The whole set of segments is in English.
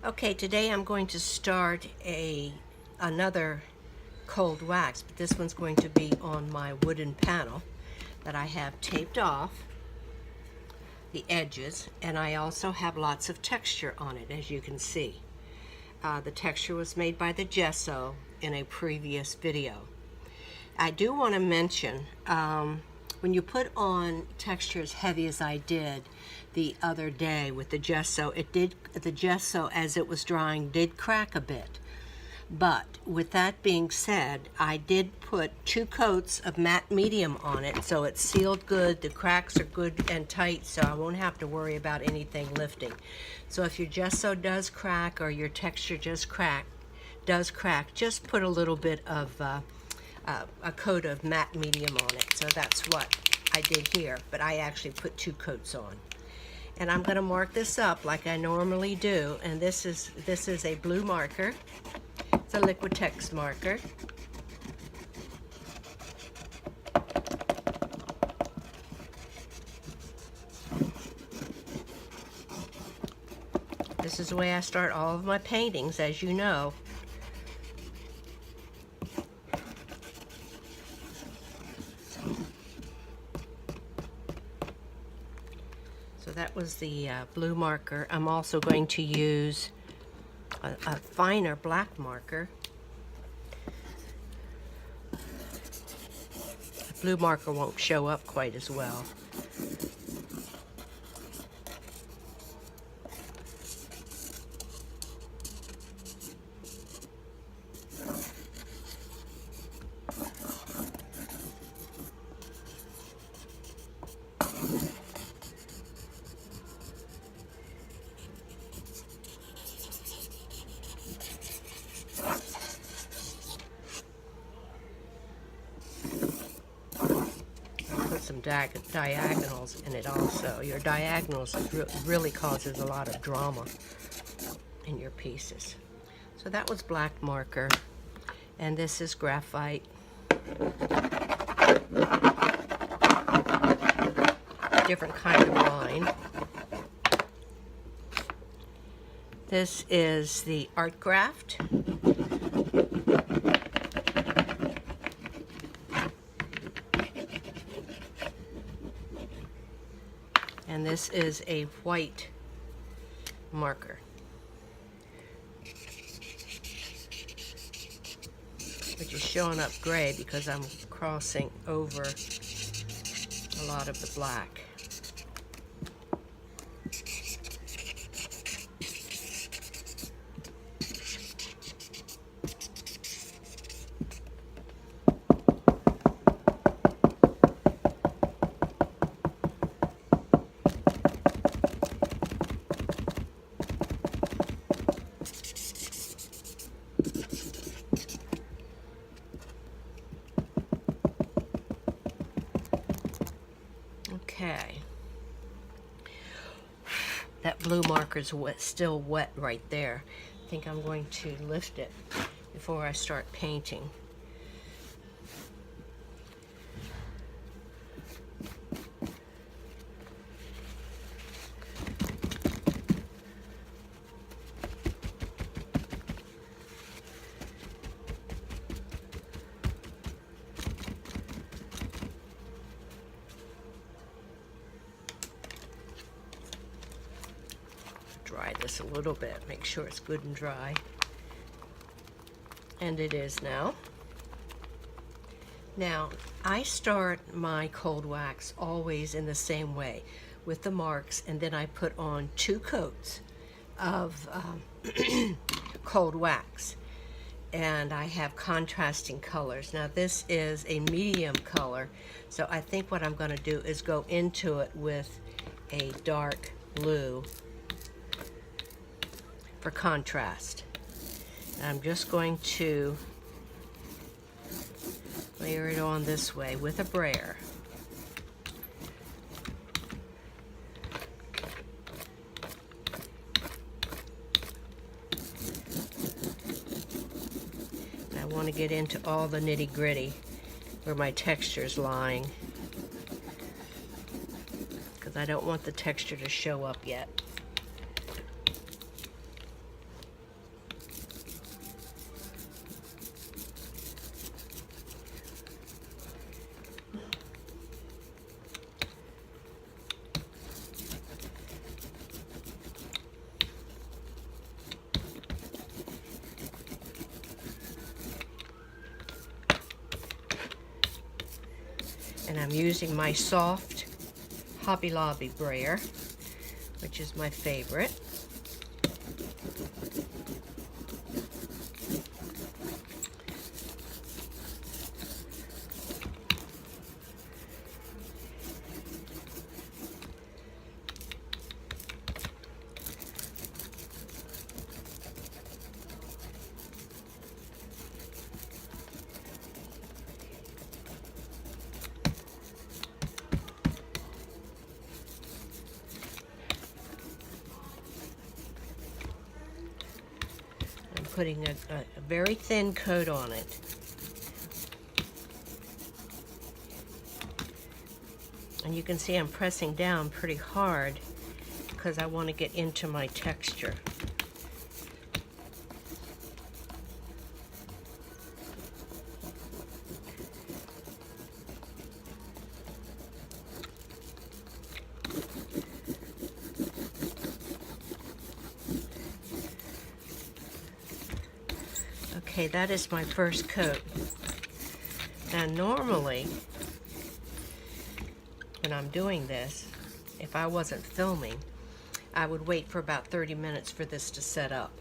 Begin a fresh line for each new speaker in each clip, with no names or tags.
Okay, today I'm going to start another cold wax, but this one's going to be on my wooden panel that I have taped off the edges, and I also have lots of texture on it, as you can see. The texture was made by the gesso in a previous video. I do want to mention, when you put on texture as heavy as I did the other day with the gesso, the gesso as it was drying did crack a bit. But with that being said, I did put 2 coats of matte medium on it, so it's sealed good, the cracks are good and tight, so I won't have to worry about anything lifting. So if your gesso does crack or your texture does crack, just put a little bit of a coat of matte medium on it. So that's what I did here, but I actually put 2 coats on. And I'm going to mark this up like I normally do, and this is a blue marker. It's a Liquitex marker. This is the way I start all of my paintings, as you know. So that was the blue marker. I'm also going to use a finer black marker. The blue marker won't show up quite as well. Some diagonals in it also. Your diagonals really causes a lot of drama in your pieces. So that was black marker, and this is graphite. Different kind of line. This is the art graft. And this is a white marker, which is showing up gray because I'm crossing over a lot of the black. Okay, that blue marker's still wet right there. I think I'm going to lift it before I start painting. Dry this a little bit, make sure it's good and dry. And it is now. Now, I start my cold wax always in the same way, with the marks, and then I put on 2 coats of cold wax. And I have contrasting colors. Now this is a medium color, so I think what I'm going to do is go into it with a dark blue for contrast. And I'm just going to layer it on this way with a brayer. And I want to get into all the nitty-gritty where my texture's lying, because I don't want the texture to show up yet. I'm using my soft Hobby Lobby brayer, which is my favorite. Putting a very thin coat on it. And you can see I'm pressing down pretty hard because I want to get into my texture. Okay, that is my first coat. Now normally, when I'm doing this, if I wasn't filming, I would wait for about 30 minutes for this to set up.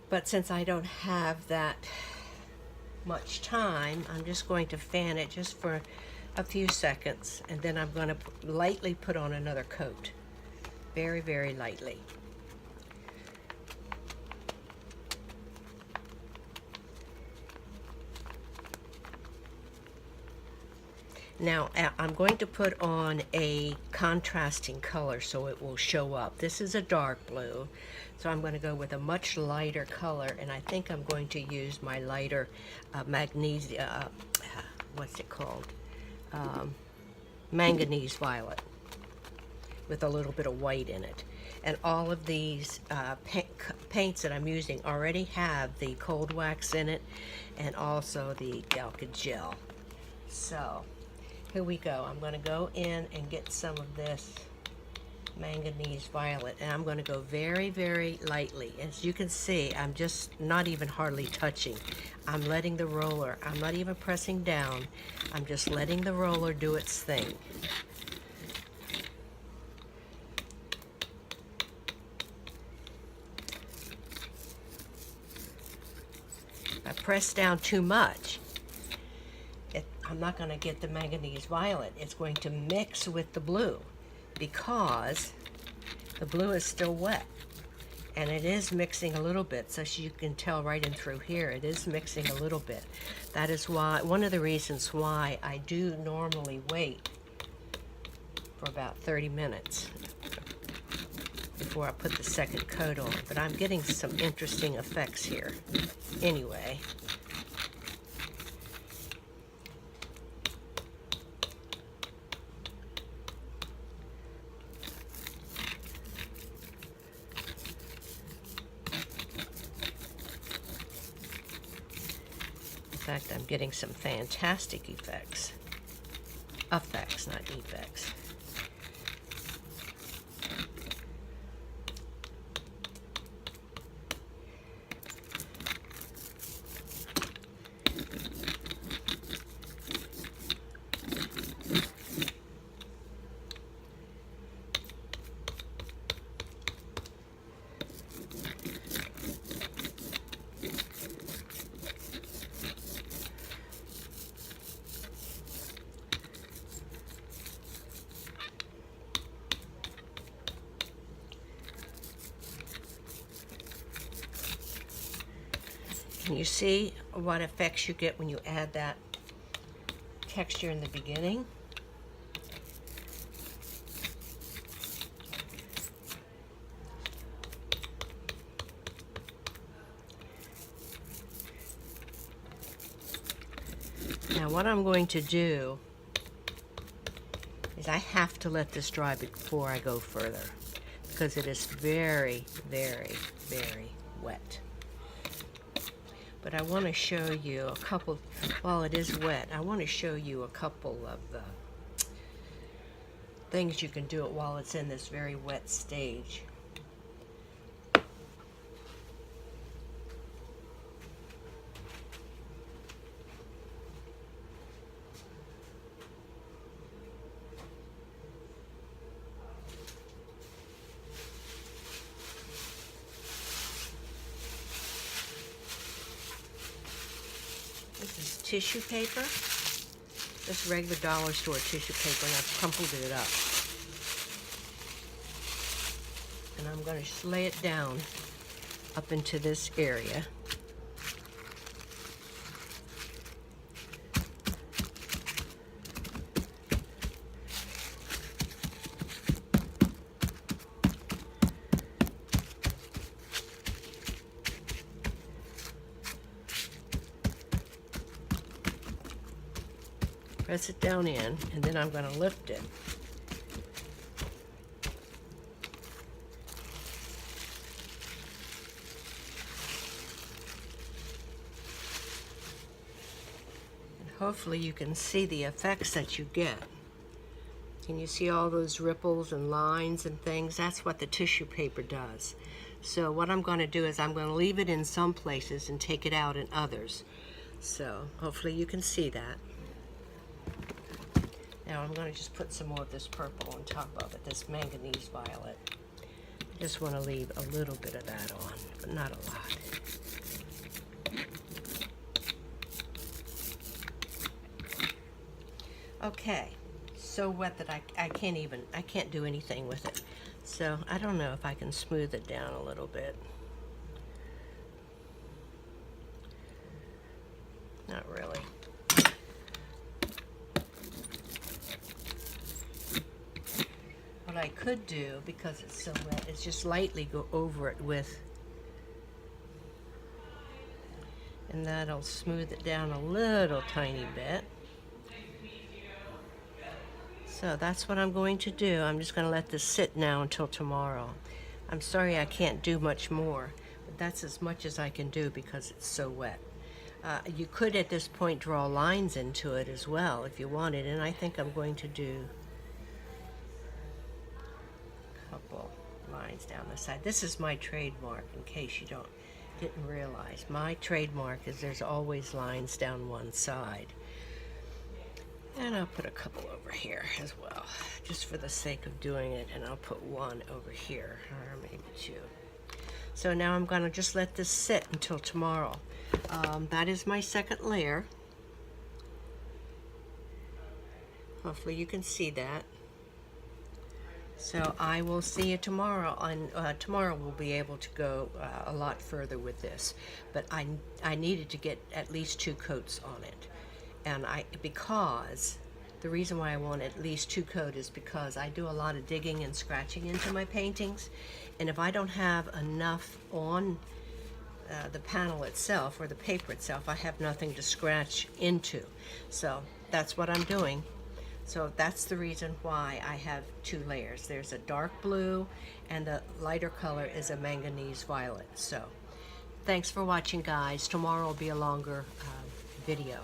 But since I don't have that much time, I'm just going to fan it just for a few seconds, and then I'm going to lightly put on another coat. Very, very lightly. Now, I'm going to put on a contrasting color so it will show up. This is a dark blue, so I'm going to go with a much lighter color, and I think I'm going to use my lighter magnesium, what's it called? Manganese violet with a little bit of white in it. And all of these paints that I'm using already have the cold wax in it and also the Galca gel. So here we go. I'm going to go in and get some of this manganese violet, and I'm going to go very, very lightly. As you can see, I'm just not even hardly touching. I'm letting the roller, I'm not even pressing down. I'm just letting the roller do its thing. If I press down too much, I'm not going to get the manganese violet. It's going to mix with the blue because the blue is still wet. And it is mixing a little bit, so you can tell right in through here, it is mixing a little bit. That is why, one of the reasons why I do normally wait for about 30 minutes before I put the second coat on. But I'm getting some interesting effects here. Anyway. In fact, I'm getting some fantastic effects. Effects, not effects. Can you see what effects you get when you add that texture in the beginning? Now what I'm going to do is I have to let this dry before I go further because it is very, very, very wet. But I want to show you a couple, while it is wet, I want to show you a couple of the things you can do it while it's in this very wet stage. tissue paper, just regular dollar store tissue paper, and I've crumpled it up. And I'm going to just lay it down up into this area. Press it down in, and then I'm going to lift it. And hopefully you can see the effects that you get. Can you see all those ripples and lines and things? That's what the tissue paper does. So what I'm going to do is I'm going to leave it in some places and take it out in others. So hopefully you can see that. Now I'm going to just put some more of this purple on top of it, this manganese violet. I just want to leave a little bit of that on, but not a lot. Okay, so wet that I can't do anything with it. So I don't know if I can smooth it down a little bit. Not really. What I could do, because it's so wet, is just lightly go over it with, and that'll smooth it down a little tiny bit. So that's what I'm going to do. I'm just going to let this sit now until tomorrow. I'm sorry I can't do much more, but that's as much as I can do because it's so wet. You could at this point draw lines into it as well if you wanted, and I think I'm going to do couple lines down the side. This is my trademark, in case you didn't realize. My trademark is there's always lines down one side. And I'll put a couple over here as well, just for the sake of doing it, and I'll put one over here, or maybe two. So now I'm going to just let this sit until tomorrow. That is my second layer. Hopefully you can see that. So I will see you tomorrow, and tomorrow we'll be able to go a lot further with this. But I needed to get at least 2 coats on it, and because the reason why I want at least 2 coats is because I do a lot of digging and scratching into my paintings, and if I don't have enough on the panel itself or the paper itself, I have nothing to scratch into. So that's what I'm doing. So that's the reason why I have 2 layers. There's a dark blue, and the lighter color is a manganese violet. So thanks for watching, guys. Tomorrow will be a longer video.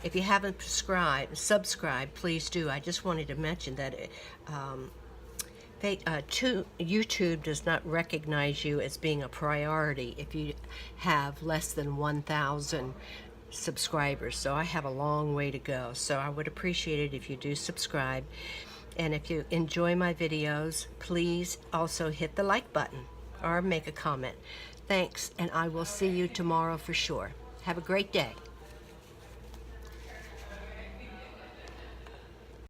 If you haven't subscribed, please do. I just wanted to mention that YouTube does not recognize you as being a priority if you have less than 1,000 subscribers, so I have a long way to go. So I would appreciate it if you do subscribe, and if you enjoy my videos, please also hit the like button or make a comment. Thanks, and I will see you tomorrow for sure. Have a great day.